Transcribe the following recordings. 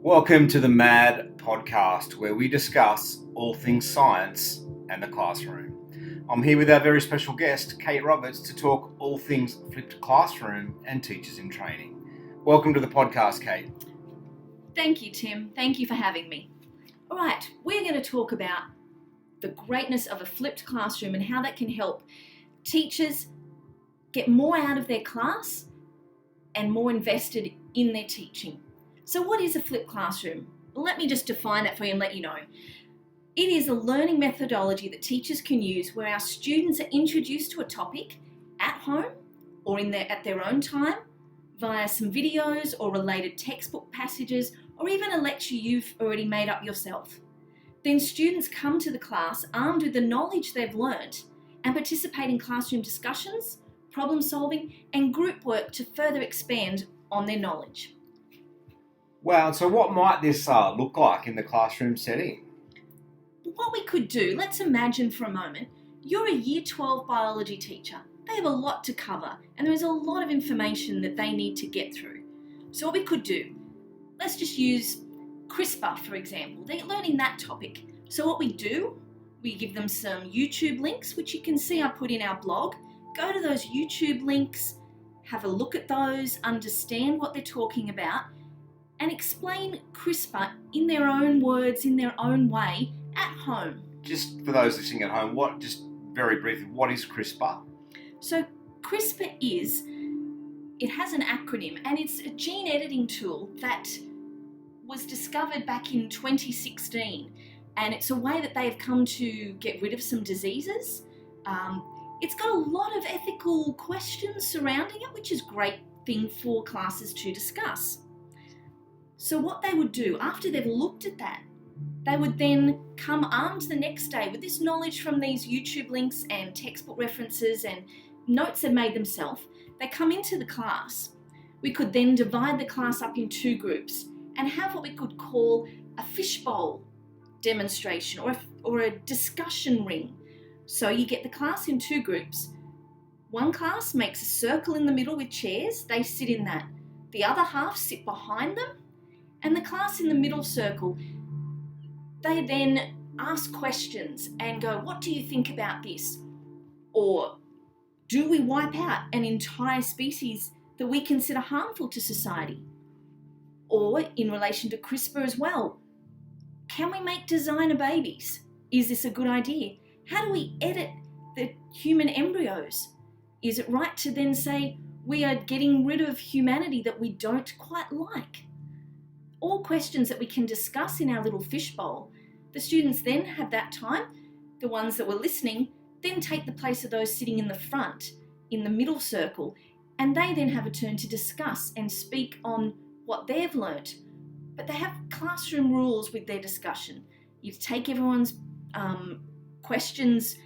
Welcome to the MAD podcast, where we discuss all things science and the classroom. I'm here with our very special guest, Kate Roberts, to talk all things flipped classroom and teachers in training. Welcome to the podcast, Kate. Thank you, Tim. Thank you for having me. All right, we're going to talk about the greatness of a flipped classroom and how that can help teachers get more out of their class and more invested in their teaching. So what is a flipped classroom? Let me just define that for you and let you know. It is a learning methodology that teachers can use where our students are introduced to a topic at home or at their own time via some videos or related textbook passages or even a lecture you've already made up yourself. Then students come to the class armed with the knowledge they've learnt and participate in classroom discussions, problem solving and group work to further expand on their knowledge. Wow, so what might this look like in the classroom setting? What we could do, let's imagine for a moment, you're a Year 12 biology teacher. They have a lot to cover and there is a lot of information that they need to get through. So what we could do, let's just use CRISPR, for example. They're learning that topic. So what we do, we give them some YouTube links, which you can see I put in our blog. Go to those YouTube links, have a look at those, understand what they're talking about, and explain CRISPR in their own words, in their own way, at home. Just for those listening at home, just very briefly, what is CRISPR? So CRISPR it has an acronym and it's a gene editing tool that was discovered back in 2016. And it's a way that they have come to get rid of some diseases. It's got a lot of ethical questions surrounding it, which is a great thing for classes to discuss. So what they would do, after they've looked at that, they would then come armed the next day with this knowledge from these YouTube links and textbook references and notes they've made themselves. They come into the class. We could then divide the class up in two groups and have what we could call a fishbowl demonstration or a discussion ring. So you get the class in two groups. One class makes a circle in the middle with chairs. They sit in that. The other half sit behind them. And the class in the middle circle, they then ask questions and go, what do you think about this? Or do we wipe out an entire species that we consider harmful to society? Or in relation to CRISPR as well, can we make designer babies? Is this a good idea? How do we edit the human embryos? Is it right to then say we are getting rid of humanity that we don't quite like? All questions that we can discuss in our little fishbowl. The students then have that time, the ones that were listening, then take the place of those sitting in the front, in the middle circle, and they then have a turn to discuss and speak on what they've learnt. But they have classroom rules with their discussion. You take everyone's questions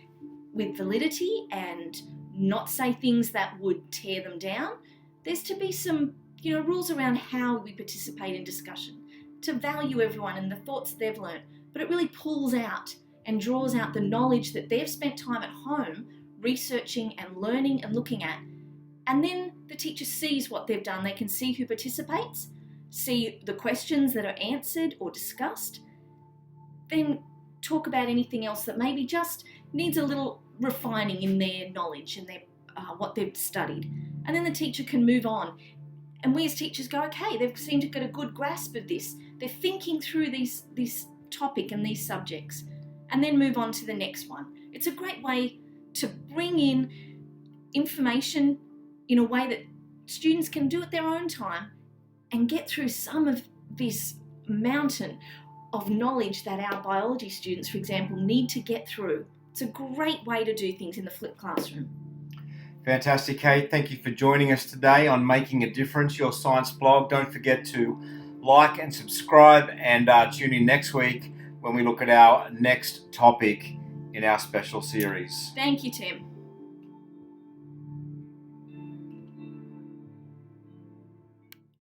with validity and not say things that would tear them down. There's to be some rules around how we participate in discussion, to value everyone and the thoughts they've learned, but it really pulls out and draws out the knowledge that they've spent time at home researching and learning and looking at. And then the teacher sees what they've done. They can see who participates, see the questions that are answered or discussed, then talk about anything else that maybe just needs a little refining in their knowledge and their what they've studied. And then the teacher can move on. And we as teachers go, okay, they've seemed to get a good grasp of this. They're thinking through this topic and these subjects and then move on to the next one. It's a great way to bring in information in a way that students can do at their own time and get through some of this mountain of knowledge that our biology students, for example, need to get through. It's a great way to do things in the flipped classroom. Fantastic, Kate. Thank you for joining us today on Making a Difference, your science blog. Don't forget to like and subscribe and tune in next week when we look at our next topic in our special series. Thank you, Tim.